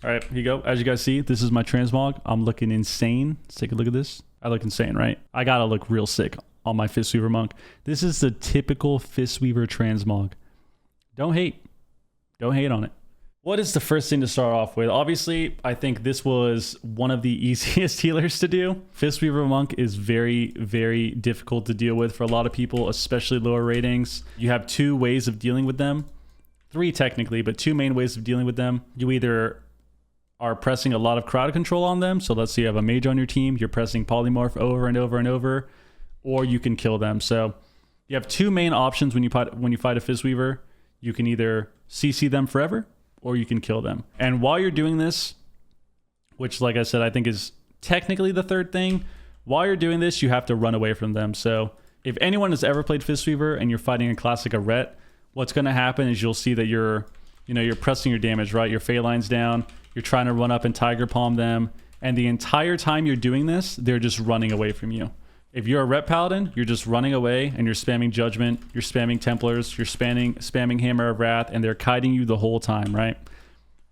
All right, here you go. As you guys see, this is my transmog. I'm looking insane. Let's take a look at this. I look insane, right? I gotta look real sick on my Fistweaver monk. This is the typical Fistweaver transmog. Don't hate. Don't hate on it. What is the first thing to start off with? Obviously, I think this was one of the easiest healers to do. Fistweaver monk is very, very difficult to deal with for a lot of people, especially lower ratings. You have two ways of dealing with them. Three technically, but two main ways of dealing with them. You either are pressing a lot of crowd control on them. So let's say you have a mage on your team, you're pressing polymorph over and over and over, or you can kill them. So you have two main options when you fight a Fistweaver. You can either CC them forever, or you can kill them. And while you're doing this, which like I said, I think is technically the third thing, while you're doing this, you have to run away from them. So if anyone has ever played Fistweaver and you're fighting a classic Arret, what's gonna happen is you'll see that you're pressing your damage, right? Your Phaline's down, you're trying to run up and Tiger Palm them, and the entire time you're doing this, they're just running away from you. If you're a Ret Paladin, you're just running away and you're spamming Judgment, you're spamming Templars, you're spamming Hammer of Wrath, and they're kiting you the whole time, right?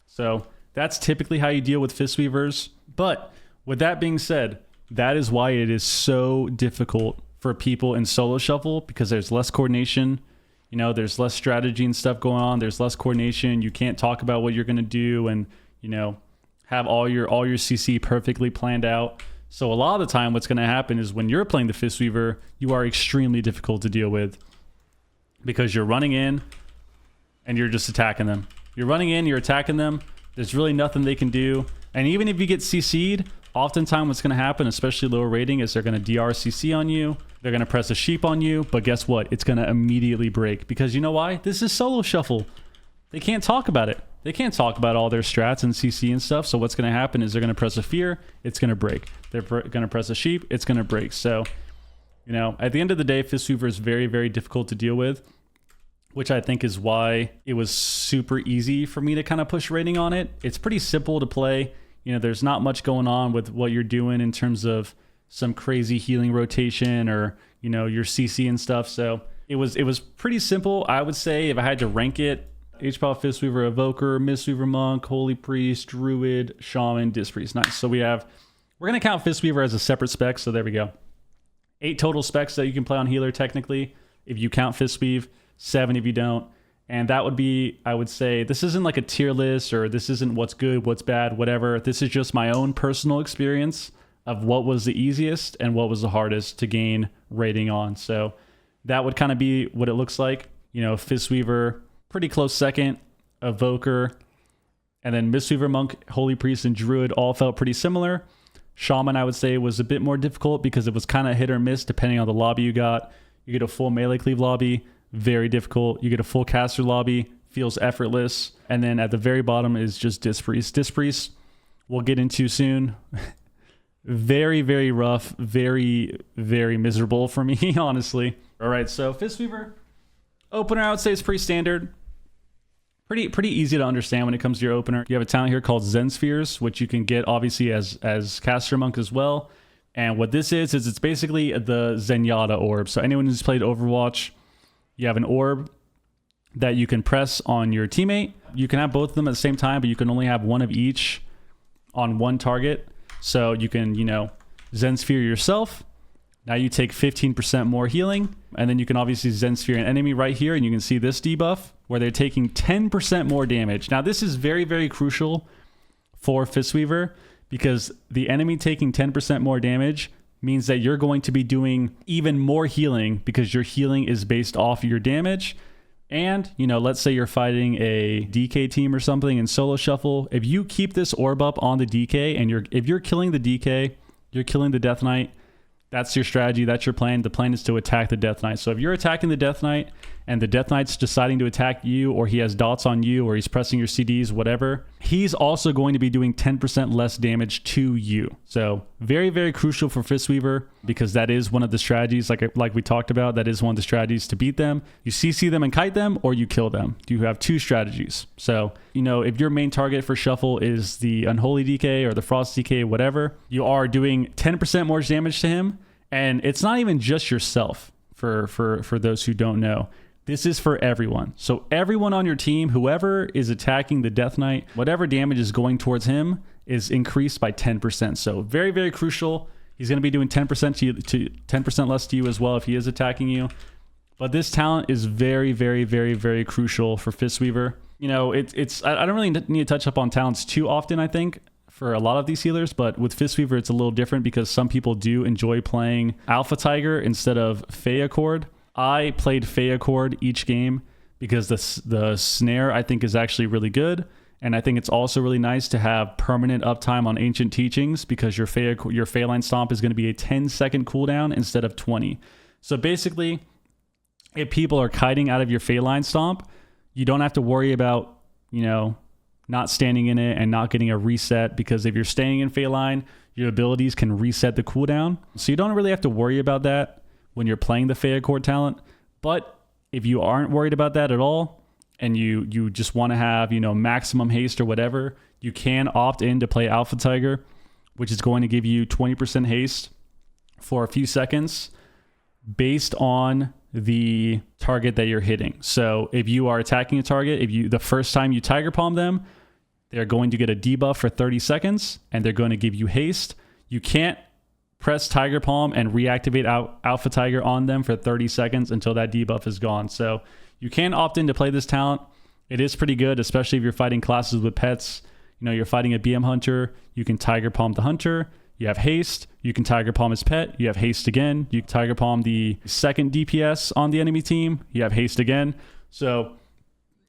So that's typically how you deal with Fistweavers. But with that being said, that is why it is so difficult for people in solo shuffle, because there's less coordination. You know, there's less strategy and stuff going on. There's less coordination. You can't talk about what you're going to do and, you know, have all your CC perfectly planned out. So a lot of the time what's going to happen is when you're playing the Fistweaver, you are extremely difficult to deal with because you're running in and you're just attacking them. You're running in, you're attacking them. There's really nothing they can do. And even if you get CC'd, oftentimes what's going to happen, especially lower rating, is they're going to DR CC on you. They're going to press a sheep on you. But guess what? It's going to immediately break because you know why? This is solo shuffle. They can't talk about it. They can't talk about all their strats and CC and stuff. So what's going to happen is they're going to press a fear. It's going to break. They're going to press a sheep. It's going to break. So, you know, at the end of the day, Fistweaver is very, very difficult to deal with, which I think is why it was super easy for me to kind of push rating on it. It's pretty simple to play. You know, there's not much going on with what you're doing in terms of some crazy healing rotation or, you know, your CC and stuff. So it was pretty simple. I would say if I had to rank it, H-Power, Fistweaver, Evoker, Mistweaver Monk, Holy Priest, Druid, Shaman, Disc Priest. Nice. So we're going to count Fistweaver as a separate spec. So there we go. 8 total specs that you can play on healer technically if you count Fistweave, 7 if you don't. And that would be, I would say, this isn't like a tier list or this isn't what's good, what's bad, whatever. This is just my own personal experience of what was the easiest and what was the hardest to gain rating on. So that would kind of be what it looks like. You know, Fistweaver, pretty close second, Evoker, and then Mistweaver, Monk, Holy Priest, and Druid all felt pretty similar. Shaman, I would say, was a bit more difficult because it was kind of hit or miss depending on the lobby you got. You get a full melee cleave lobby, very difficult. You get a full caster lobby, feels effortless. And then at the very bottom is just Disc Priest. Disc Priest, we'll get into soon. Very, very rough, very, very miserable for me, honestly. All right, so Fistweaver, opener, I would say, is pretty standard. Pretty easy to understand when it comes to your opener. You have a talent here called Zen Spheres, which you can get obviously as caster monk as well. And what this is it's basically the Zenyatta orb. So anyone who's played Overwatch, you have an orb that you can press on your teammate. You can have both of them at the same time, but you can only have one of each on one target. So you can, you know, Zen Sphere yourself. Now you take 15% more healing, and then you can obviously Zen Sphere an enemy right here, and you can see this debuff where they're taking 10% more damage. Now this is very, very crucial for Fistweaver because the enemy taking 10% more damage means that you're going to be doing even more healing because your healing is based off your damage. And, you know, let's say you're fighting a DK team or something in solo shuffle. If you keep this orb up on the DK and if you're killing the DK, you're killing the Death Knight, that's your strategy. That's your plan. The plan is to attack the Death Knight. So if you're attacking the Death Knight and the Death Knight's deciding to attack you, or he has dots on you, or he's pressing your CDs, whatever, he's also going to be doing 10% less damage to you. So very, very crucial for Fistweaver because that is one of the strategies, like we talked about, that is one of the strategies to beat them. You CC them and kite them, or you kill them. You have 2 strategies. So, you know, if your main target for shuffle is the Unholy DK or the Frost DK, whatever, you are doing 10% more damage to him. And it's not even just yourself, for those who don't know. This is for everyone. So everyone on your team, whoever is attacking the Death Knight, whatever damage is going towards him is increased by 10%. So very, very crucial. He's going to be doing 10% to 10% less to you as well if he is attacking you. But this talent is very, very, very, very crucial for Fistweaver. You know, I don't really need to touch up on talents too often, I think, for a lot of these healers, but with Fistweaver, it's a little different because some people do enjoy playing Alpha Tiger instead of Fey Accord. I played Fey Accord each game because the snare I think is actually really good. And I think it's also really nice to have permanent uptime on Ancient Teachings because your Phalanx Stomp is going to be a 10-second cooldown instead of 20. So basically, if people are kiting out of your Phalanx Stomp, you don't have to worry about, you know, not standing in it and not getting a reset, because if you're staying in Phalanx, your abilities can reset the cooldown. So you don't really have to worry about that when you're playing the Fey Accord talent. But if you aren't worried about that at all, and you just want to have, you know, maximum haste or whatever, you can opt in to play Alpha Tiger, which is going to give you 20% haste for a few seconds based on the target that you're hitting. So if you are attacking a target, the first time you Tiger Palm them, they're going to get a debuff for 30 seconds and they're going to give you haste. You can't press Tiger Palm and reactivate Alpha Tiger on them for 30 seconds until that debuff is gone. So you can opt in to play this talent. It is pretty good, especially if you're fighting classes with pets. You know, you're fighting a BM hunter, you can Tiger Palm the hunter, you have haste, you can Tiger Palm his pet, you have haste again, you can Tiger Palm the second DPS on the enemy team, you have haste again. So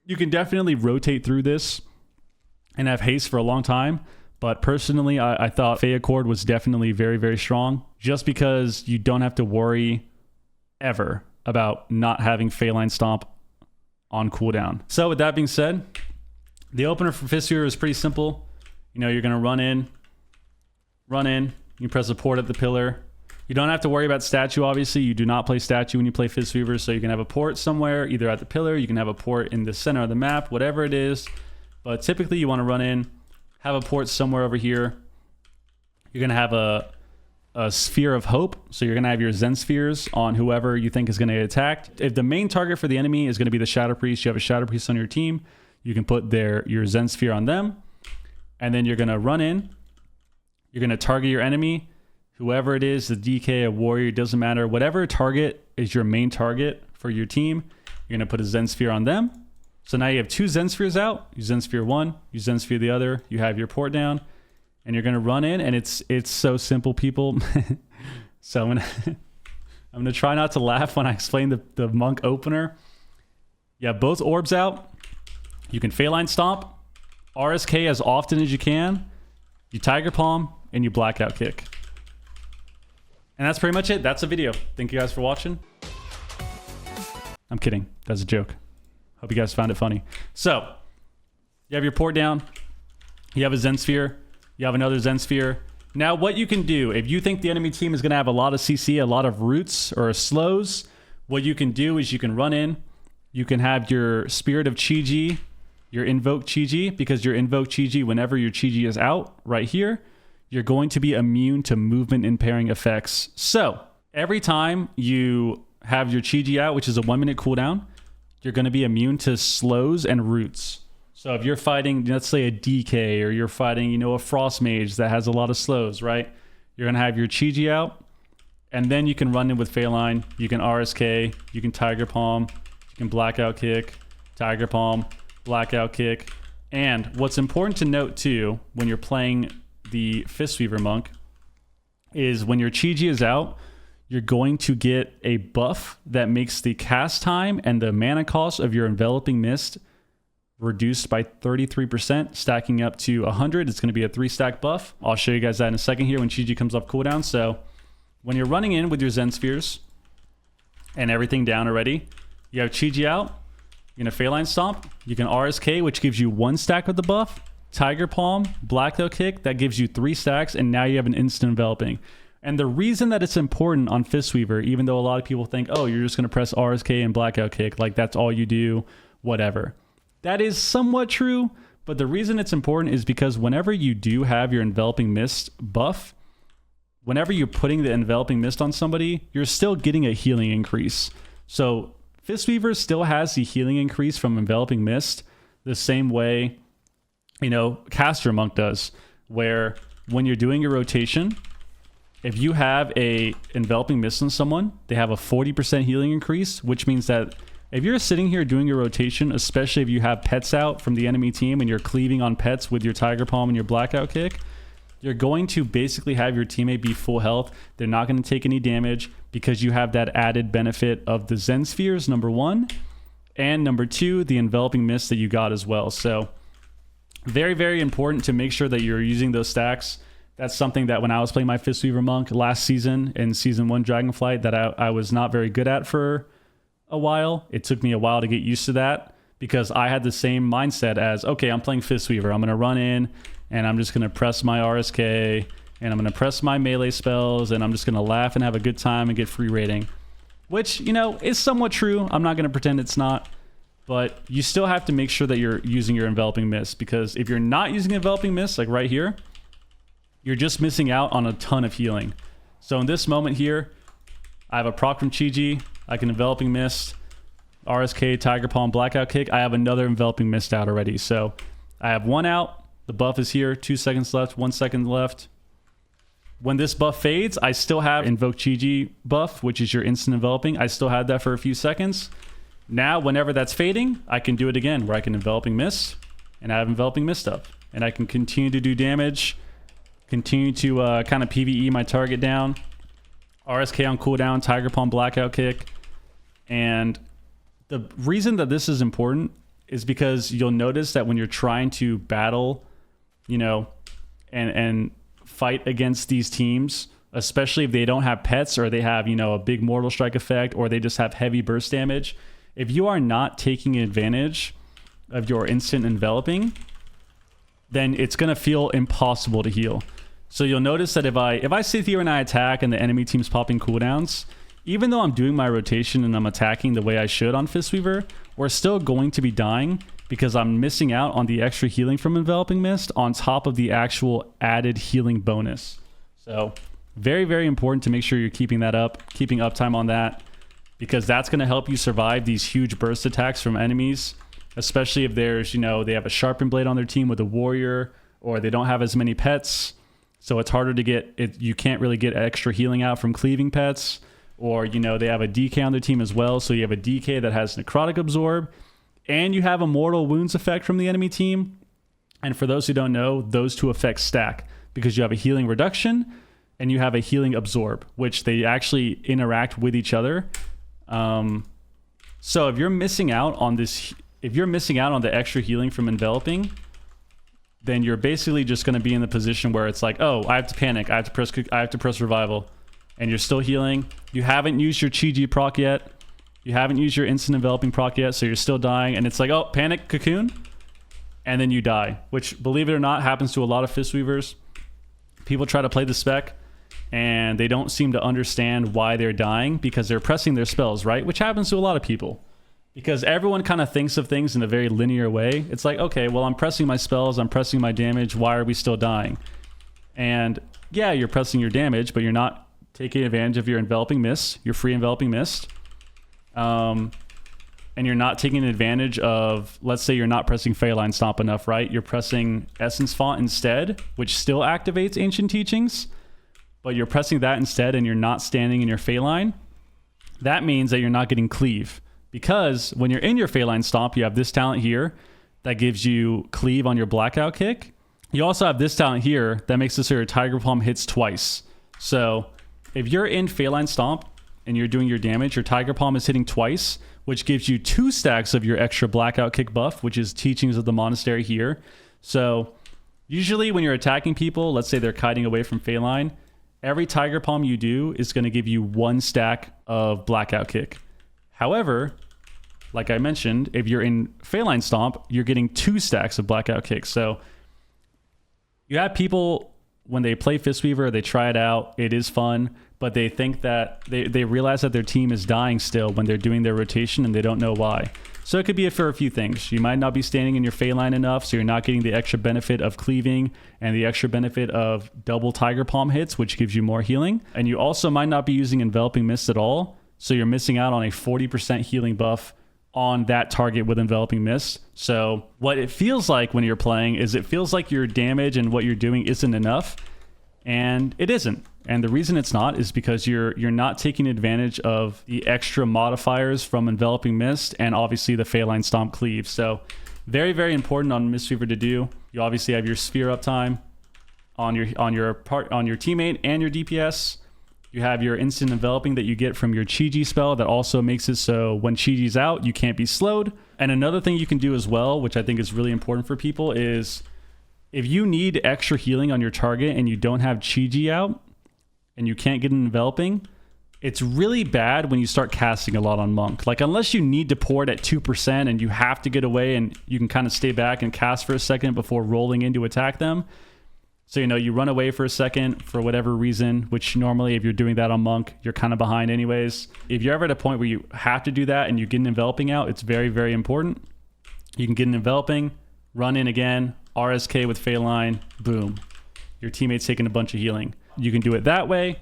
you can definitely rotate through this and have haste for a long time. But personally, I thought Fey Accord was definitely very, very strong, just because you don't have to worry ever about not having Phalanx Stomp on cooldown. So with that being said, the opener for Fistweaver is pretty simple. You know, you're going to run in, you press support at the pillar. You don't have to worry about statue, obviously. You do not play statue when you play Fistweaver, so you can have a port somewhere, either at the pillar, you can have a port in the center of the map, whatever it is. But typically you want to run in, have a port somewhere over here. You're going to have a sphere of hope. So you're going to have your Zen spheres on whoever you think is going to get attacked. If the main target for the enemy is going to be the Shadow Priest, you have a Shadow Priest on your team, you can put your Zen sphere on them. And then you're going to run in. You're going to target your enemy, whoever it is, the DK, a warrior, it doesn't matter. Whatever target is your main target for your team, you're going to put a Zen sphere on them. So now you have two Zen spheres out. You Zen sphere one, you Zen sphere the other. You have your port down, and you're going to run in, and it's so simple, people. So I'm gonna try not to laugh when I explain the monk opener. You have both orbs out. You can Phalanx Stomp, RSK as often as you can. You Tiger Palm, and you Blackout Kick. And that's pretty much it. That's the video. Thank you guys for watching. I'm kidding. That's a joke. Hope you guys found it funny. So, you have your port down. You have a Zen Sphere. You have another Zen Sphere. Now, what you can do, if you think the enemy team is going to have a lot of CC, a lot of roots or slows, what you can do is you can run in. You can have your Spirit of Chi-Ji, your Invoke Chi-Ji, because your Invoke Chi-Ji, whenever your Chi-Ji is out, right here, you're going to be immune to movement impairing effects. So, every time you have your Chi-Ji out, which is a 1 minute cooldown, you're going to be immune to slows and roots. So if you're fighting, let's say a DK, or you're fighting, you know, a Frost Mage that has a lot of slows, right? You're going to have your Chi-Ji out, and then you can run in with Phalanx. You can RSK, you can Tiger Palm, you can Blackout Kick, Tiger Palm, Blackout Kick. And what's important to note too, when you're playing the Fistweaver monk, is when your Chi-Ji is out, you're going to get a buff that makes the cast time and the mana cost of your Enveloping Mist reduced by 33%, stacking up to 100. It's going to be a 3-stack buff. I'll show you guys that in a second here when Chi-Ji comes off cooldown. So when you're running in with your Zen Spheres and everything down already, you have Chi-Ji out, you're going to Phalanx Stomp, you can RSK, which gives you 1 stack of the buff, Tiger Palm, Blackout Kick, that gives you 3 stacks, and now you have an instant enveloping. And the reason that it's important on Fistweaver, even though a lot of people think, oh, you're just going to press RSK and Blackout Kick, like that's all you do, whatever. That is somewhat true, but the reason it's important is because whenever you do have your Enveloping Mist buff, whenever you're putting the Enveloping Mist on somebody, you're still getting a healing increase. So Fistweaver still has the healing increase from Enveloping Mist the same way, Caster Monk does, where when you're doing your rotation, if you have a Enveloping Mist on someone, they have a 40% healing increase, which means that if you're sitting here doing your rotation, especially if you have pets out from the enemy team and you're cleaving on pets with your Tiger Palm and your Blackout Kick, you're going to basically have your teammate be full health. They're not going to take any damage because you have that added benefit of the Zen Spheres, number one, and number two, the Enveloping Mist that you got as well. So very, very important to make sure that you're using those stacks. That's something that when I was playing my Fistweaver Monk last season in Season 1 Dragonflight that I was not very good at for a while. It took me a while to get used to that because I had the same mindset as, okay, I'm playing Fistweaver. I'm going to run in and I'm just going to press my RSK and I'm going to press my melee spells and I'm just going to laugh and have a good time and get free rating, which, is somewhat true. I'm not going to pretend it's not, but you still have to make sure that you're using your Enveloping Mist, because if you're not using Enveloping Mist, like right here, you're just missing out on a ton of healing. So in this moment here, I have a proc from Chi-Ji. I can Enveloping Mist, RSK, Tiger Palm, Blackout Kick. I have another Enveloping Mist out already. So I have one out. The buff is here. 2 seconds left. 1 second left. When this buff fades, I still have Invoke Chi-Ji buff, which is your instant enveloping. I still had that for a few seconds. Now, whenever that's fading, I can do it again, where I can Enveloping Mist, and I have Enveloping Mist up. And I can continue to do damage, continue to kind of PvE my target down. RSK on cooldown, Tiger Palm, Blackout Kick. And the reason that this is important is because you'll notice that when you're trying to battle, and fight against these teams, especially if they don't have pets or they have, a big Mortal Strike effect or they just have heavy burst damage, if you are not taking advantage of your instant enveloping, then it's going to feel impossible to heal. So you'll notice that if I sit here and I attack and the enemy team's popping cooldowns, even though I'm doing my rotation and I'm attacking the way I should on Fistweaver, we're still going to be dying because I'm missing out on the extra healing from Enveloping Mist on top of the actual added healing bonus. So very, very important to make sure you're keeping that up, keeping uptime on that, because that's going to help you survive these huge burst attacks from enemies, especially if there's, they have a Sharpened Blade on their team with a warrior, or they don't have as many pets. So it's harder to get it. You can't really get extra healing out from cleaving pets, or, they have a DK on their team as well. So you have a DK that has Necrotic Absorb, and you have a Mortal Wounds effect from the enemy team. And for those who don't know, those two effects stack because you have a healing reduction and you have a healing absorb, which they actually interact with each other. So if you're missing out on this, if you're missing out on the extra healing from enveloping, then you're basically just going to be in the position where it's like, oh, I have to panic. I have to press revival. And you're still healing. You haven't used your Chi-Ji proc yet. You haven't used your instant enveloping proc yet, so you're still dying. And it's like, oh, panic, cocoon. And then you die, which, believe it or not, happens to a lot of Fistweavers. People try to play the spec, and they don't seem to understand why they're dying because they're pressing their spells, right? Which happens to a lot of people. Because everyone kind of thinks of things in a very linear way. It's like, okay, well, I'm pressing my spells, I'm pressing my damage, why are we still dying? And yeah, you're pressing your damage, but you're not taking advantage of your Enveloping Mist, your free Enveloping Mist. And you're not taking advantage of, let's say you're not pressing Phalanx Stomp enough, right? You're pressing Essence Font instead, which still activates Ancient Teachings, but you're pressing that instead and you're not standing in your Phalanx. That means that you're not getting Cleave, because when you're in your Phalanx Stomp, you have this talent here that gives you Cleave on your Blackout Kick. You also have this talent here that makes it so your Tiger Palm hits twice. So if you're in Phalanx Stomp and you're doing your damage, your Tiger Palm is hitting twice, which gives you 2 stacks of your extra Blackout Kick buff, which is Teachings of the Monastery here. So usually when you're attacking people, let's say they're kiting away from Phalanx, every Tiger Palm you do is going to give you 1 stack of Blackout Kick. However, like I mentioned, if you're in Phalanx Stomp, you're getting 2 stacks of Blackout Kick. So you have people, when they play Fistweaver, they try it out, it is fun, but they think that they realize that their team is dying still when they're doing their rotation and they don't know why. So it could be for a few things. You might not be standing in your Phalanx enough, so you're not getting the extra benefit of cleaving and the extra benefit of double Tiger Palm hits, which gives you more healing. And you also might not be using Enveloping Mist at all, So you're missing out on a 40% healing buff on that target with enveloping mist. So what it feels like when you're playing is it feels like your damage and what you're doing isn't enough, and it isn't. And the reason it's not is because you're not taking advantage of the extra modifiers from enveloping mist and obviously the Phalanx Stomp Cleave. So very, very important on Fistweaver to do. You obviously have your sphere uptime on your teammate and your DPS. You have your instant enveloping that you get from your Chi-Ji spell that also makes it so when Chi-Ji's out, you can't be slowed. And another thing you can do as well, which I think is really important for people, is if you need extra healing on your target and you don't have Chi-Ji out and you can't get an enveloping, it's really bad when you start casting a lot on Monk. Like, unless you need to pour it at 2% and you have to get away and you can kind of stay back and cast for a second before rolling in to attack them. So, you run away for a second for whatever reason, which normally if you're doing that on Monk, you're kind of behind anyways. If you're ever at a point where you have to do that and you get an enveloping out, it's very, very important. You can get an enveloping, run in again, RSK with Phalanx, boom. Your teammate's taking a bunch of healing. You can do it that way,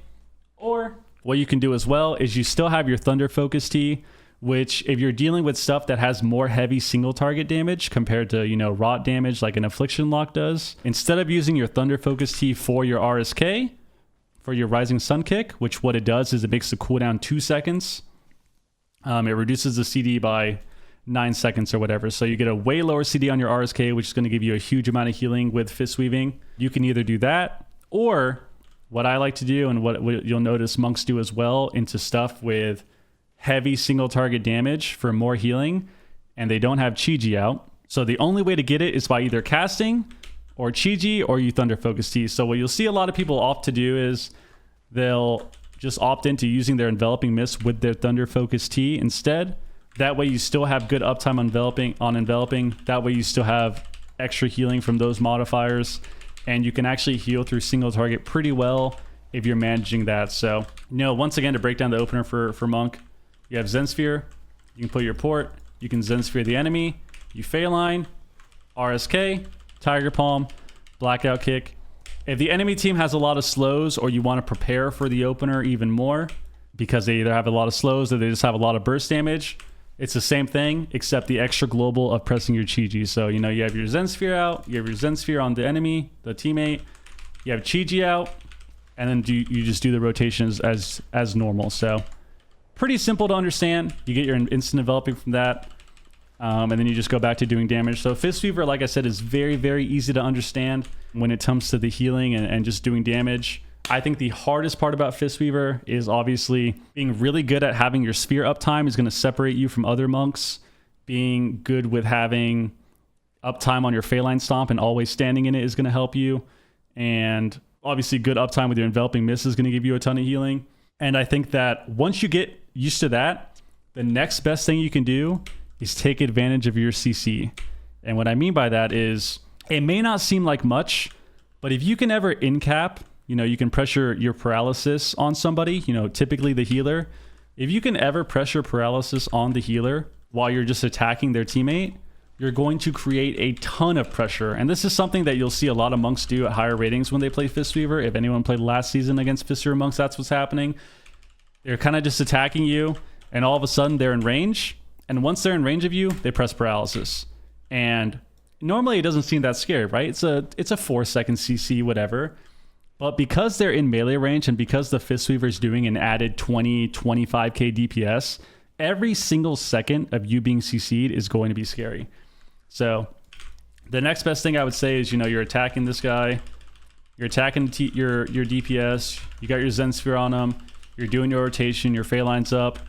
or what you can do as well is you still have your Thunder Focus T, which if you're dealing with stuff that has more heavy single target damage compared to, rot damage like an Affliction Lock does, instead of using your Thunder Focus T for your RSK, for your Rising Sun Kick, which what it does is it makes the cooldown 2 seconds. It reduces the CD by 9 seconds or whatever. So you get a way lower CD on your RSK, which is going to give you a huge amount of healing with Fist Weaving. You can either do that, or what I like to do, and what you'll notice monks do as well, into stuff with heavy single target damage for more healing, and they don't have Chi-Ji out. So the only way to get it is by either casting or Chi-Ji or you Thunder Focus T. So what you'll see a lot of people opt to do is they'll just opt into using their enveloping mist with their Thunder Focus T instead. That way you still have good uptime on enveloping. That way you still have extra healing from those modifiers, and you can actually heal through single target pretty well if you're managing that. So, once again, to break down the opener for Monk, you have Zen Sphere, you can put your port, you can Zen Sphere the enemy, you Phalanx, RSK, Tiger Palm, Blackout Kick. If the enemy team has a lot of slows, or you want to prepare for the opener even more, because they either have a lot of slows or they just have a lot of burst damage, it's the same thing, except the extra global of pressing your Chi-Ji. So, you have your Zen Sphere out, you have your Zen Sphere on the enemy, the teammate, you have Chi-Ji out, and then you just do the rotations as normal. So, pretty simple to understand. You get your instant enveloping from that, and then you just go back to doing damage. So Fistweaver, like I said, is very, very easy to understand when it comes to the healing and just doing damage. I think the hardest part about Fistweaver is obviously being really good at having your sphere uptime is going to separate you from other monks. Being good with having uptime on your Phalanx Stomp and always standing in it is going to help you. And obviously good uptime with your enveloping mist is going to give you a ton of healing. And I think that once you get used to that, the next best thing you can do is take advantage of your CC. And what I mean by that is, it may not seem like much, but if you can ever in-cap, you can pressure your paralysis on somebody, typically the healer. If you can ever pressure paralysis on the healer while you're just attacking their teammate, you're going to create a ton of pressure. And this is something that you'll see a lot of monks do at higher ratings when they play Fistweaver. If anyone played last season against Fistweaver monks, that's what's happening. They're kind of just attacking you, and all of a sudden they're in range. And once they're in range of you, they press paralysis. And normally it doesn't seem that scary, right? It's a 4-second CC, whatever. But because they're in melee range, and because the Fistweaver is doing an added 20, 25k DPS, every single second of you being CC'd is going to be scary. So the next best thing I would say is, you're attacking this guy, you're attacking your DPS, you got your Zen Sphere on him, you're doing your rotation, your Phalanx up,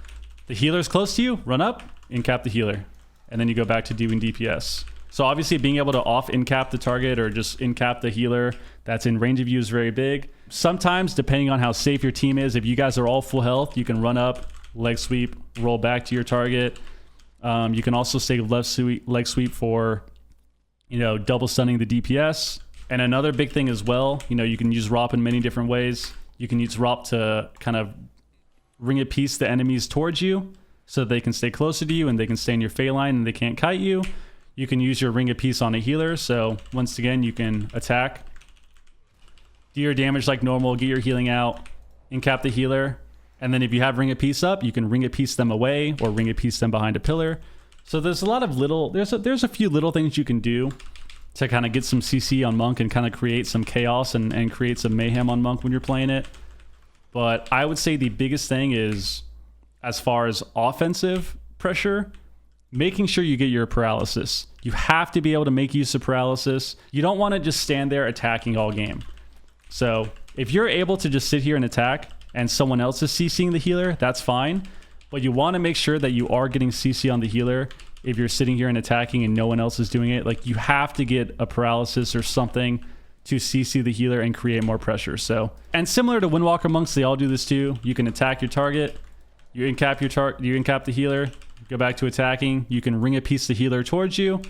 the healer's close to you, run up, in-cap the healer, and then you go back to doing DPS. So obviously being able to off in-cap the target or just in-cap the healer that's in range of you is very big. Sometimes, depending on how safe your team is, if you guys are all full health, you can run up, leg sweep, roll back to your target. You can also save leg sweep for, double stunning the DPS. And another big thing as well, you can use ROP in many different ways. You can use ROP to kind of ring a piece the enemies towards you so they can stay closer to you and they can stay in your Phalanx and they can't kite you. You can use your ring a piece on a healer. So once again, you can attack, do your damage like normal, get your healing out, in-cap the healer, And then if you have Ring of Peace up, you can Ring of Peace them away or Ring of Peace them behind a pillar. So there's a lot of little, there's a few little things you can do to kind of get some CC on Monk and kind of create some chaos and create some mayhem on Monk when you're playing it. But I would say the biggest thing is, as far as offensive pressure, making sure you get your paralysis. You have to be able to make use of paralysis. You don't want to just stand there attacking all game. So if you're able to just sit here and attack and someone else is CCing the healer, that's fine. But you want to make sure that you are getting CC on the healer if you're sitting here and attacking and no one else is doing it. Like, you have to get a paralysis or something to CC the healer and create more pressure. So, and similar to Windwalker monks, they all do this too. You can attack your target, you incap the healer, go back to attacking. You can Ring of Peace the healer towards you.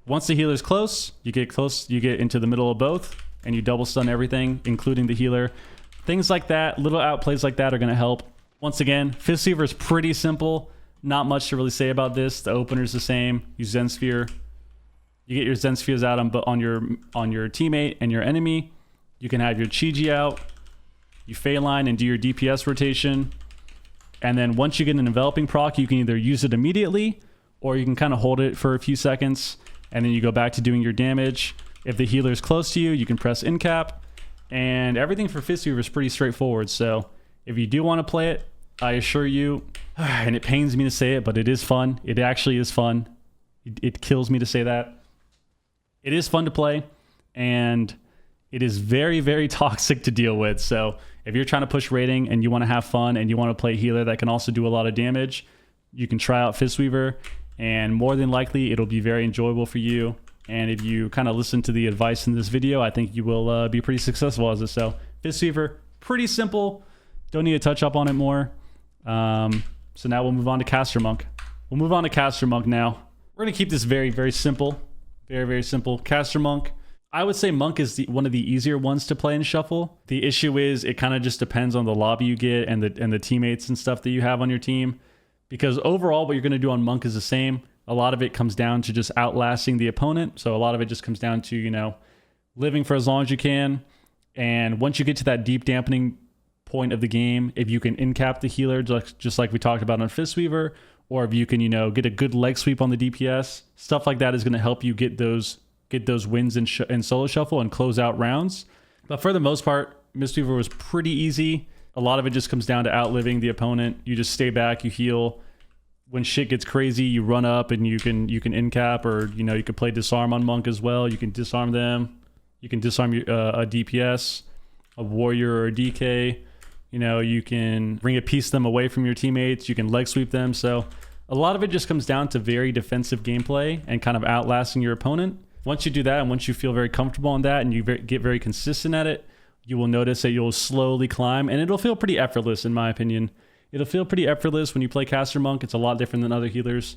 Once the healer's close, you get into the middle of both, and you double stun everything, including the healer. Things like that, little outplays like that are going to help. Once again, Fistweaver is pretty simple. Not much to really say about this. The opener's the same. You Zen Sphere. You get your Zen Spheres out on your teammate and your enemy. You can have your Chi-Ji out. You Fey line and do your DPS rotation. And then once you get an enveloping proc, you can either use it immediately or you can kind of hold it for a few seconds and then you go back to doing your damage. If the healer is close to you, you can press incap. And everything for Fistweaver is pretty straightforward. So if you do want to play it, I assure you, and it pains me to say it, but it is fun. It actually is fun. It kills me to say that. It is fun to play, and it is very, very toxic to deal with. So if you're trying to push rating and you want to have fun and you want to play a healer that can also do a lot of damage, you can try out Fistweaver, and more than likely it'll be very enjoyable for you. And if you kind of listen to the advice in this video, I think you will be pretty successful as it. So Fistweaver, pretty simple. Don't need to touch up on it more. So now we'll move on to Caster Monk. We'll move on to Caster Monk now. We're going to keep this very, very simple. Very, very simple. Caster Monk. I would say Monk is one of the easier ones to play in Shuffle. The issue is it kind of just depends on the lobby you get and the teammates and stuff that you have on your team. Because overall, what you're going to do on Monk is the same. A lot of it comes down to just outlasting the opponent. So a lot of it just comes down to, you know, living for as long as you can. And once you get to that deep dampening point of the game, if you can incap the healer, just like we talked about on Fistweaver, or if you can, you know, get a good leg sweep on the DPS, stuff like that is going to help you get those wins in solo shuffle and close out rounds. But for the most part, Fistweaver was pretty easy. A lot of it just comes down to outliving the opponent. You just stay back, you heal. When shit gets crazy, you run up and you can incap, or, you know, you can play disarm on Monk as well. You can disarm them. You can disarm a DPS, a warrior, or a DK. You know, you can Ring of Peace them away from your teammates. You can leg sweep them. So a lot of it just comes down to very defensive gameplay and kind of outlasting your opponent. Once you do that, and once you feel very comfortable on that and you get very consistent at it, you will notice that you'll slowly climb, and it'll feel pretty effortless, in my opinion. It'll feel pretty effortless when you play Caster Monk. It's a lot different than other healers.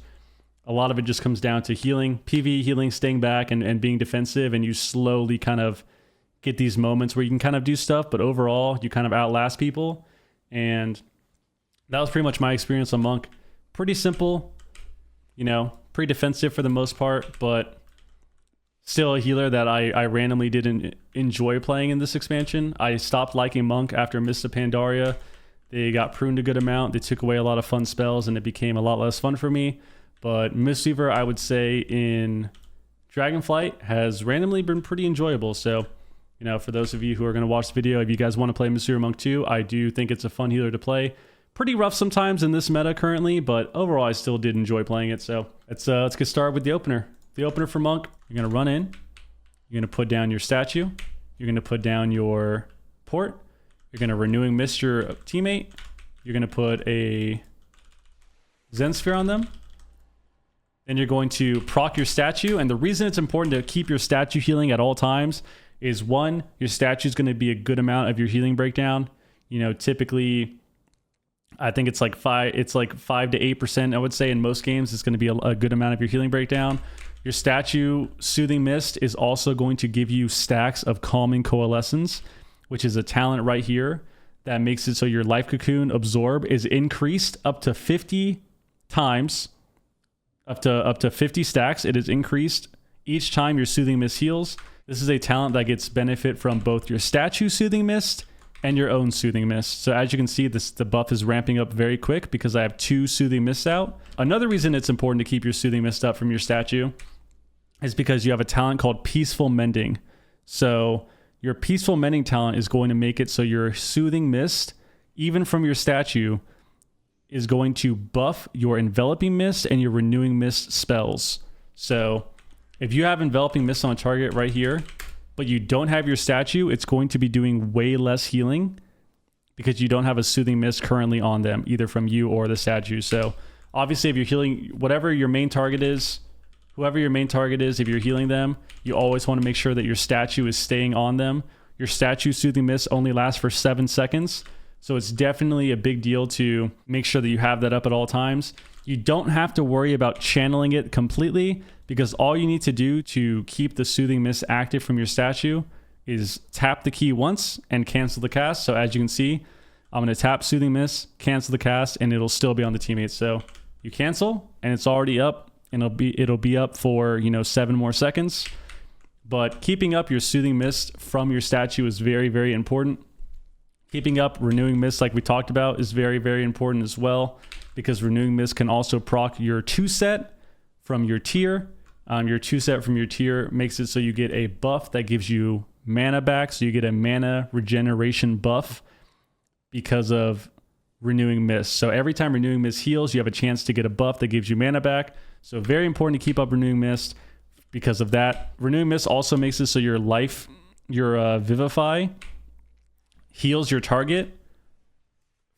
A lot of it just comes down to healing, PvE healing, staying back and being defensive, and you slowly kind of get these moments where you can kind of do stuff, but overall you kind of outlast people. And that was pretty much my experience on Monk. Pretty simple, you know, pretty defensive for the most part, but still a healer that I randomly didn't enjoy playing in this expansion. I stopped liking Monk after Mist of Pandaria. They got pruned a good amount. They took away a lot of fun spells, and it became a lot less fun for me. But Mistweaver, I would say, in Dragonflight has randomly been pretty enjoyable. So, you know, for those of you who are going to watch the video, if you guys want to play Mistweaver Monk 2, I do think it's a fun healer to play. Pretty rough sometimes in this meta currently, but overall I still did enjoy playing it. So let's get started with the opener. The opener for Monk, you're going to run in. You're going to put down your statue. You're going to put down your port. You're going to Renewing Mist your teammate. You're going to put a Zen Sphere on them. Then you're going to proc your statue. And the reason it's important to keep your statue healing at all times is, one, your statue is going to be a good amount of your healing breakdown. You know, typically, I think it's like 5 to 8%. I would say in most games, it's going to be a good amount of your healing breakdown. Your statue Soothing Mist is also going to give you stacks of Calming Coalescence, which is a talent right here that makes it so your Life Cocoon Absorb is increased up to 50 times, up to 50 stacks. It is increased each time your Soothing Mist heals. This is a talent that gets benefit from both your statue Soothing Mist and your own Soothing Mist. So as you can see, the buff is ramping up very quick because I have 2 Soothing Mists out. Another reason it's important to keep your Soothing Mist up from your statue is because you have a talent called Peaceful Mending. So your Peaceful Mending talent is going to make it so your Soothing Mist, even from your statue, is going to buff your Enveloping Mist and your Renewing Mist spells. So if you have Enveloping Mist on a target right here, but you don't have your statue, it's going to be doing way less healing because you don't have a Soothing Mist currently on them, either from you or the statue. So obviously if you're healing, whatever your main target is, whoever your main target is, if you're healing them, you always want to make sure that your statue is staying on them. Your statue Soothing Mist only lasts for 7 seconds. So it's definitely a big deal to make sure that you have that up at all times. You don't have to worry about channeling it completely because all you need to do to keep the Soothing Mist active from your statue is tap the key once and cancel the cast. So as you can see, I'm going to tap Soothing Mist, cancel the cast, and it'll still be on the teammates. So you cancel and it's already up, and it'll be up for 7 more seconds. But keeping up your Soothing Mist from your statue is very, very important. Keeping up Renewing Mist, like we talked about, is very, very important as well, because Renewing Mist can also proc your 2 set from your tier. Your 2 set from your tier makes it so you get a buff that gives you mana back. So you get a mana regeneration buff because of Renewing Mist. So every time Renewing Mist heals, you have a chance to get a buff that gives you mana back. So very important to keep up Renewing Mist because of that. Renewing Mist also makes it so your Vivify heals your target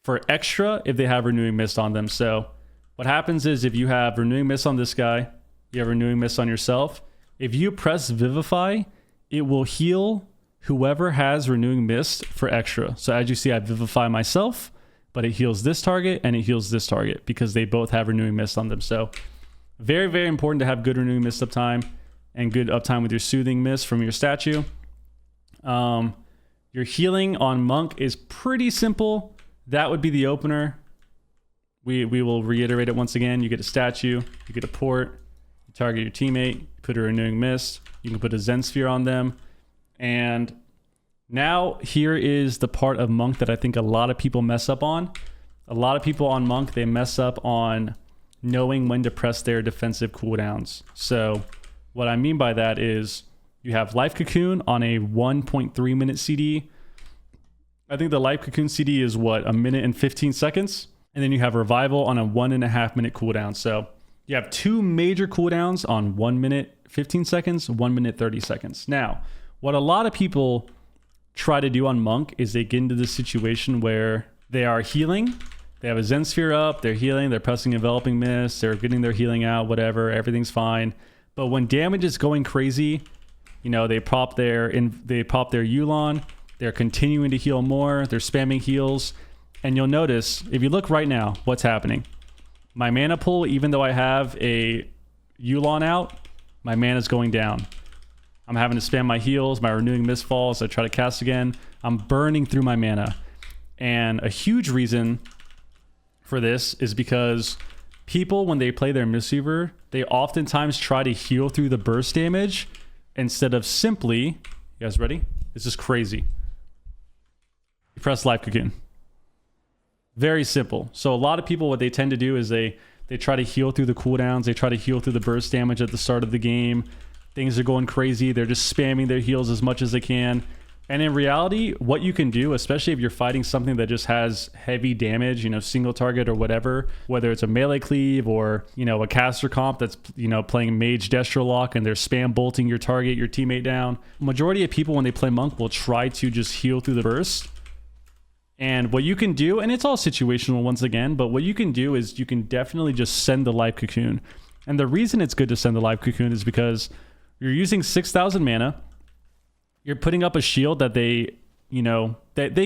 for extra if they have Renewing Mist on them. So what happens is if you have Renewing Mist on this guy, you have Renewing Mist on yourself. If you press Vivify, it will heal whoever has Renewing Mist for extra. So as you see, I Vivify myself, but it heals this target and it heals this target because they both have Renewing Mist on them. So very, very important to have good Renewing Mist uptime and good uptime with your Soothing Mist from your statue. Your healing on Monk is pretty simple. That would be the opener. We will reiterate it once again. You get a statue, you get a port, you target your teammate, you put a Renewing Mist, you can put a Zen Sphere on them. And now here is the part of Monk that I think a lot of people mess up on. A lot of people on Monk, they mess up on knowing when to press their defensive cooldowns. So what I mean by that is you have Life Cocoon on a 1.3 minute CD. I think the Life Cocoon CD is what, 1 minute and 15 seconds? And then you have Revival on a 1.5 minute cooldown. So you have 2 major cooldowns on 1 minute 15 seconds, 1 minute 30 seconds. Now, what a lot of people try to do on Monk is they get into this situation where they are healing. They have a Zen Sphere up, they're healing, they're pressing Enveloping Mist, they're getting their healing out, whatever, everything's fine. But when damage is going crazy, they pop their Yulon, they're continuing to heal more, they're spamming heals, and you'll notice, if you look right now, what's happening. My mana pool, even though I have a Yulon out, my mana's going down. I'm having to spam my heals, my Renewing Mist falls, I try to cast again. I'm burning through my mana. And a huge reason for this is because people, when they play their Mistweaver, they oftentimes try to heal through the burst damage instead of simply, you guys ready? This is crazy. You press Life Cocoon. Very simple. So a lot of people, what they tend to do is they try to heal through the cooldowns. They try to heal through the burst damage at the start of the game. Things are going crazy. They're just spamming their heals as much as they can. And in reality, what you can do, especially if you're fighting something that just has heavy damage, single target or whatever, whether it's a melee cleave or, a caster comp that's, playing Mage Destro Lock and they're spam bolting your target, your teammate down. Majority of people when they play Monk will try to just heal through the burst. And what you can do, and it's all situational once again, but what you can do is you can definitely just send the Life Cocoon. And the reason it's good to send the Life Cocoon is because you're using 6,000 mana. You're putting up a shield that they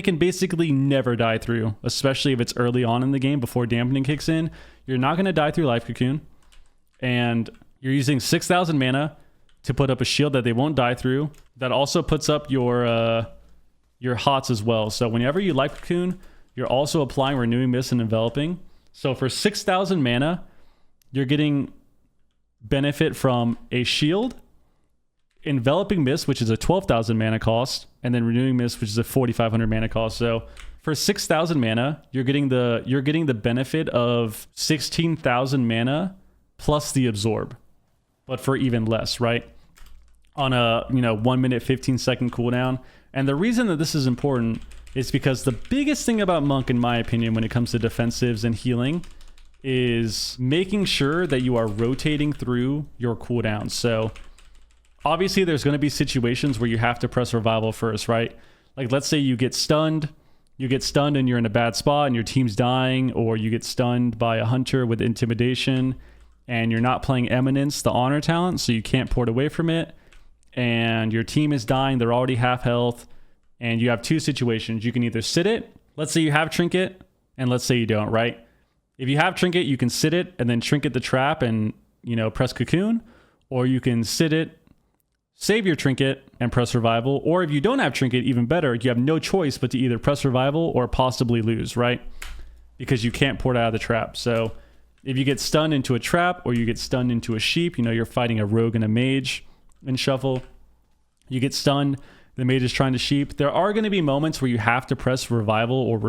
can basically never die through, especially if it's early on in the game before dampening kicks in. You're not going to die through Life Cocoon. And you're using 6,000 mana to put up a shield that they won't die through. That also puts up your HOTS as well. So whenever you Life Cocoon, you're also applying Renewing Mist and Enveloping. So for 6,000 mana, you're getting benefit from a shield, Enveloping Mist, which is a 12,000 mana cost, and then Renewing Mist, which is a 4,500 mana cost. So for 6,000 mana, you're getting the benefit of 16,000 mana plus the Absorb, but for even less, right? On a 1 minute 15-second cooldown. And the reason that this is important is because the biggest thing about Monk, in my opinion, when it comes to defensives and healing, is making sure that you are rotating through your cooldowns. So obviously there's going to be situations where you have to press Revival first, right? Like let's say you get stunned and you're in a bad spot and your team's dying, or you get stunned by a hunter with Intimidation and you're not playing Eminence, the honor talent, so you can't port away from it, and your team is dying, they're already half health, and you have two situations. You can either sit it, let's say you have Trinket, and let's say you don't, right? If you have Trinket, you can sit it and then Trinket the trap and, press Cocoon, or you can sit it, save your Trinket and press Revival, or if you don't have Trinket, even better, you have no choice but to either press Revival or possibly lose, right? Because you can't port out of the trap. So if you get stunned into a trap or you get stunned into a sheep, you're fighting a rogue and a mage in Shuffle, you get stunned, the mage is trying to sheep. There are going to be moments where you have to press Revival or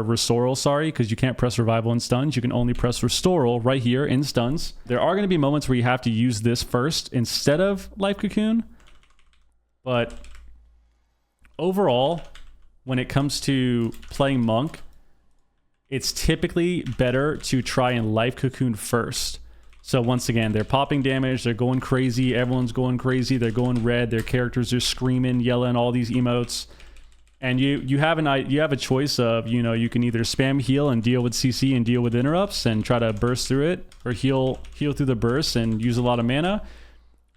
Restoral, because you can't press Revival in stuns. You can only press Restoral right here in stuns. There are going to be moments where you have to use this first instead of Life Cocoon. But overall, when it comes to playing Monk, it's typically better to try and Life Cocoon first. So once again, they're popping damage, they're going crazy, everyone's going crazy, they're going red, their characters are screaming, yelling, all these emotes. And you have a choice of, you can either spam heal and deal with CC and deal with interrupts and try to burst through it, or heal through the burst and use a lot of mana,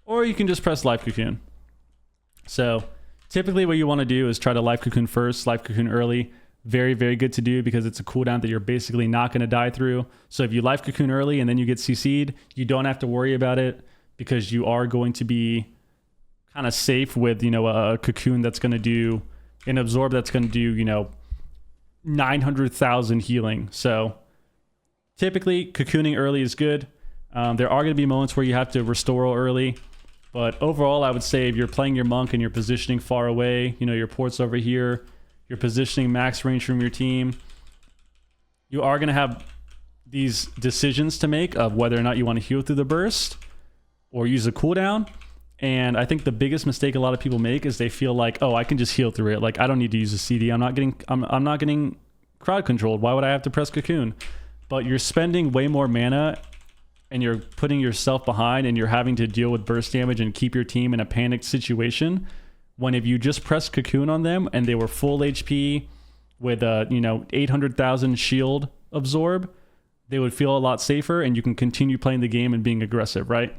or you can just press Life Cocoon. So typically what you want to do is try to Life Cocoon first, Life Cocoon early. Very, very good to do because it's a cooldown that you're basically not going to die through. So if you Life Cocoon early and then you get CC'd, you don't have to worry about it because you are going to be kind of safe with, a Cocoon that's going to do, an Absorb that's going to do, 900,000 healing. So typically cocooning early is good. There are going to be moments where you have to Restore early. But overall, I would say if you're playing your Monk and you're positioning far away, your port's over here, you're positioning max range from your team, you are going to have these decisions to make of whether or not you want to heal through the burst or use a cooldown. And I think the biggest mistake a lot of people make is they feel like, oh, I can just heal through it. Like I don't need to use a CD. I'm not getting crowd controlled. Why would I have to press Cocoon? But you're spending way more mana and you're putting yourself behind and you're having to deal with burst damage and keep your team in a panicked situation. When if you just press Cocoon on them and they were full HP with a 800,000 shield Absorb, they would feel a lot safer and you can continue playing the game and being aggressive, right?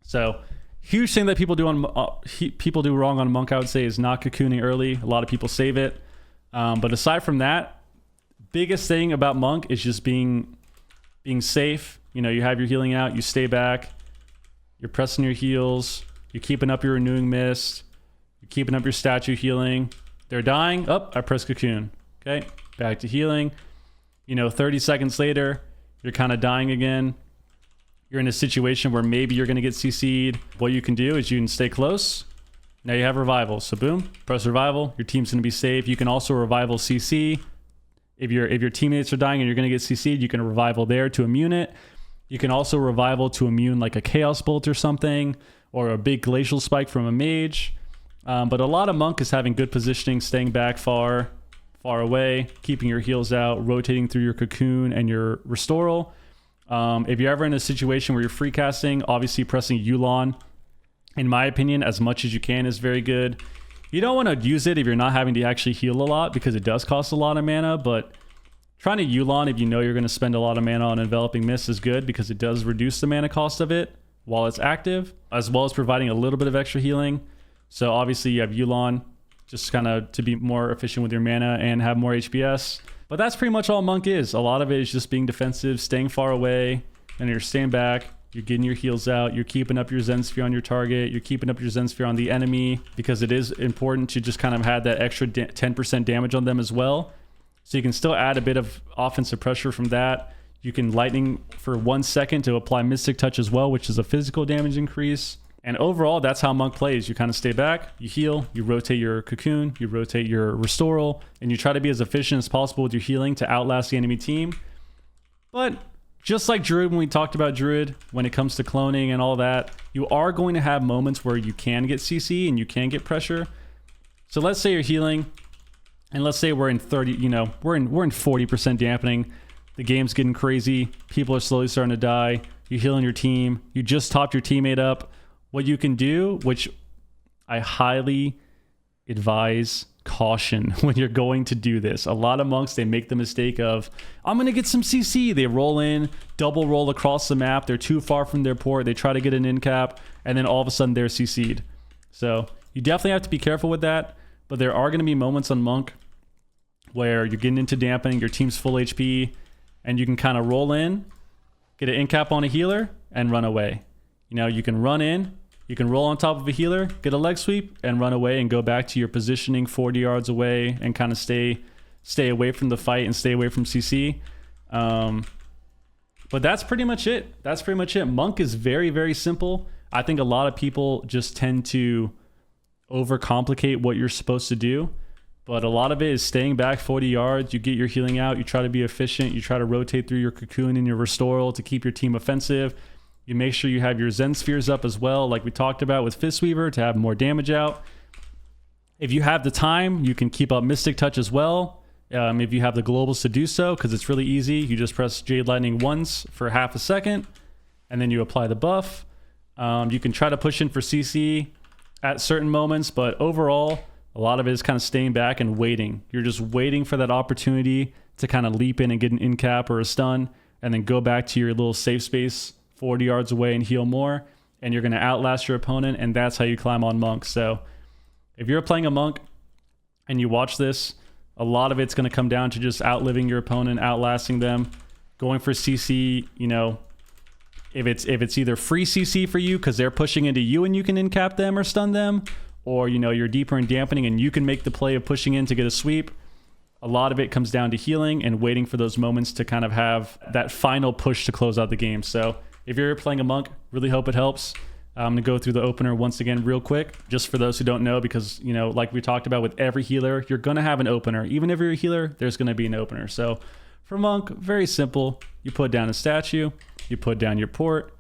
So huge thing that people do wrong on Monk, I would say, is not cocooning early. A lot of people save it, but aside from that, biggest thing about Monk is just being safe. You have your healing out, you stay back, you're pressing your heals, you're keeping up your Renewing Mist, you're keeping up your statue healing. They're dying. I press Cocoon. Okay, back to healing. 30 seconds later, you're kind of dying again. You're in a situation where maybe you're going to get CC'd. What you can do is you can stay close. Now you have Revival. So boom, press Revival. Your team's going to be safe. You can also Revival CC. If your teammates are dying and you're going to get CC'd, you can Revival there to immune it. You can also Revival to immune like a Chaos Bolt or something, or a big Glacial Spike from a Mage. But a lot of Monk is having good positioning, staying back far away, keeping your heals out, rotating through your Cocoon and your Restoral. If you're ever in a situation where you're free casting, obviously pressing Yulon, in my opinion, as much as you can is very good. You don't want to use it if you're not having to actually heal a lot because it does cost a lot of mana, but trying to Yulon if you know you're going to spend a lot of mana on Enveloping Mist is good because it does reduce the mana cost of it while it's active, as well as providing a little bit of extra healing. So obviously you have Yulon just kind of to be more efficient with your mana and have more HPS. But that's pretty much all Monk is. A lot of it is just being defensive, staying far away, and you're staying back. You're getting your heals out. You're keeping up your Zen Sphere on your target. You're keeping up your Zen Sphere on the enemy because it is important to just kind of have that extra 10% damage on them as well. So you can still add a bit of offensive pressure from that. You can Lightning for 1 second to apply Mystic Touch as well, which is a physical damage increase. And overall, that's how Monk plays. You kind of stay back, you heal, you rotate your cocoon, you rotate your restoral, and you try to be as efficient as possible with your healing to outlast the enemy team. But just like Druid, when we talked about Druid, when it comes to cloning and all that, you are going to have moments where you can get CC and you can get pressure. So let's say you're healing, and let's say we're in 30, we're in 40% dampening. The game's getting crazy. People are slowly starting to die. You're healing your team. You just topped your teammate up. What you can do, which I highly advise caution when you're going to do this. A lot of monks, they make the mistake of, I'm going to get some CC. They roll in, double roll across the map. They're too far from their port. They try to get an in cap, and then all of a sudden they're CC'd. So you definitely have to be careful with that. But there are going to be moments on monk where you're getting into dampening, your team's full HP, and you can kind of roll in, get an in cap on a healer, and run away. You can run in, you can roll on top of a healer, get a leg sweep, and run away and go back to your positioning 40 yards away and kind of stay away from the fight and stay away from CC. But that's pretty much it. Monk is very, very simple. I think a lot of people just tend to overcomplicate what you're supposed to do. But a lot of it is staying back 40 yards. You get your healing out. You try to be efficient. You try to rotate through your cocoon and your restoral to keep your team offensive. You make sure you have your Zen spheres up as well, like we talked about with Fistweaver, to have more damage out. If you have the time, you can keep up Mystic Touch as well. If you have the globals to do so, because it's really easy. You just press Jade Lightning once for half a second, and then you apply the buff. You can try to push in for CC at certain moments, but overall, a lot of it is kind of staying back and waiting. You're just waiting for that opportunity to kind of leap in and get an in cap or a stun, and then go back to your little safe space 40 yards away and heal more, and you're going to outlast your opponent, and that's how you climb on monk. So if you're playing a monk and you watch this, a lot of it's going to come down to just outliving your opponent, outlasting them, going for CC. If it's either free CC for you because they're pushing into you and you can in-cap them or stun them, or you're deeper in dampening and you can make the play of pushing in to get a sweep. A lot of it comes down to healing and waiting for those moments to kind of have that final push to close out the game. So if you're playing a monk, really hope it helps. I'm going to go through the opener once again real quick, just for those who don't know, because, like we talked about with every healer, you're going to have an opener. Even if you're a healer, there's going to be an opener. So for monk, very simple. You put down a statue, you put down your port,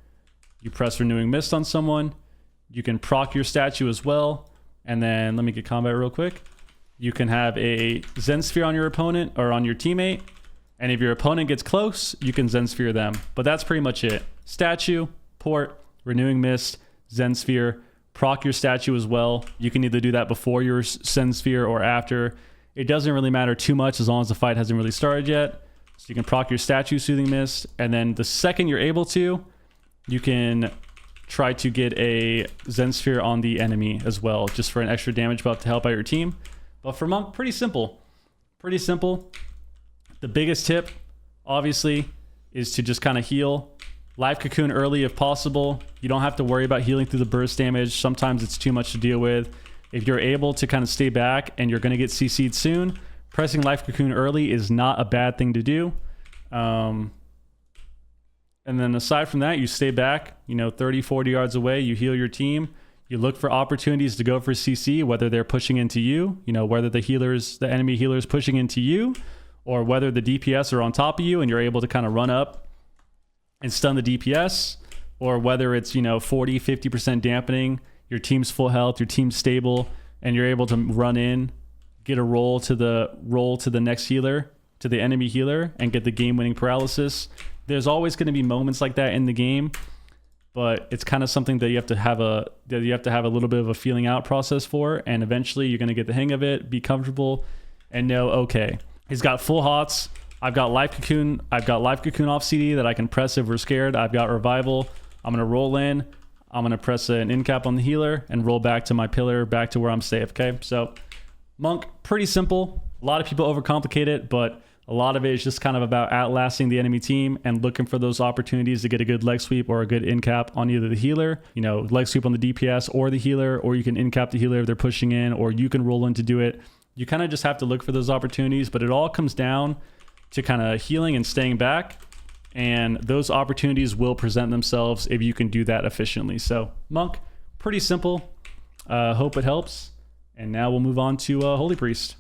you press Renewing Mist on someone, you can proc your statue as well, and then let me get combat real quick. You can have a Zen Sphere on your opponent or on your teammate, and if your opponent gets close, you can Zen Sphere them. But that's pretty much it. Statue, port, Renewing Mist, Zen Sphere, proc your statue as well. You can either do that before your Zen Sphere or after. It doesn't really matter too much as long as the fight hasn't really started yet. So you can proc your statue, Soothing Mist, and then the second you're able to, you can try to get a Zen Sphere on the enemy as well, just for an extra damage buff to help out your team. But for monk, pretty simple. Pretty simple. The biggest tip, obviously, is to just kind of heal. Live cocoon early if possible. You don't have to worry about healing through the burst damage. Sometimes it's too much to deal with. If you're able to kind of stay back and you're going to get CC'd soon, pressing live cocoon early is not a bad thing to do. And then aside from that, you stay back, 30, 40 yards away. You heal your team. You look for opportunities to go for CC, whether they're pushing into you, whether the enemy healers pushing into you, or whether the DPS are on top of you and you're able to kind of run up and stun the DPS, or whether it's 40, 50% dampening, your team's full health, your team's stable, and you're able to run in, get a roll to the next healer, to the enemy healer, and get the game-winning paralysis. There's always going to be moments like that in the game, but it's kind of something that you have to have a little bit of a feeling out process for, and eventually you're going to get the hang of it, be comfortable, and know, okay, he's got full hots. I've got live cocoon off CD that I can press if we're scared. I've got revival. I'm going to roll in. I'm going to press an in cap on the healer and roll back to my pillar, back to where I'm safe. Okay, so monk, pretty simple. A lot of people overcomplicate it, but a lot of it is just kind of about outlasting the enemy team and looking for those opportunities to get a good leg sweep or a good in cap on either the healer, leg sweep on the DPS or the healer, or you can in cap the healer if they're pushing in, or you can roll in to do it. You kind of just have to look for those opportunities, but it all comes down to kind of healing and staying back, and those opportunities will present themselves if you can do that efficiently. So monk, Pretty simple. Hope it helps. And now we'll move on to Holy Priest.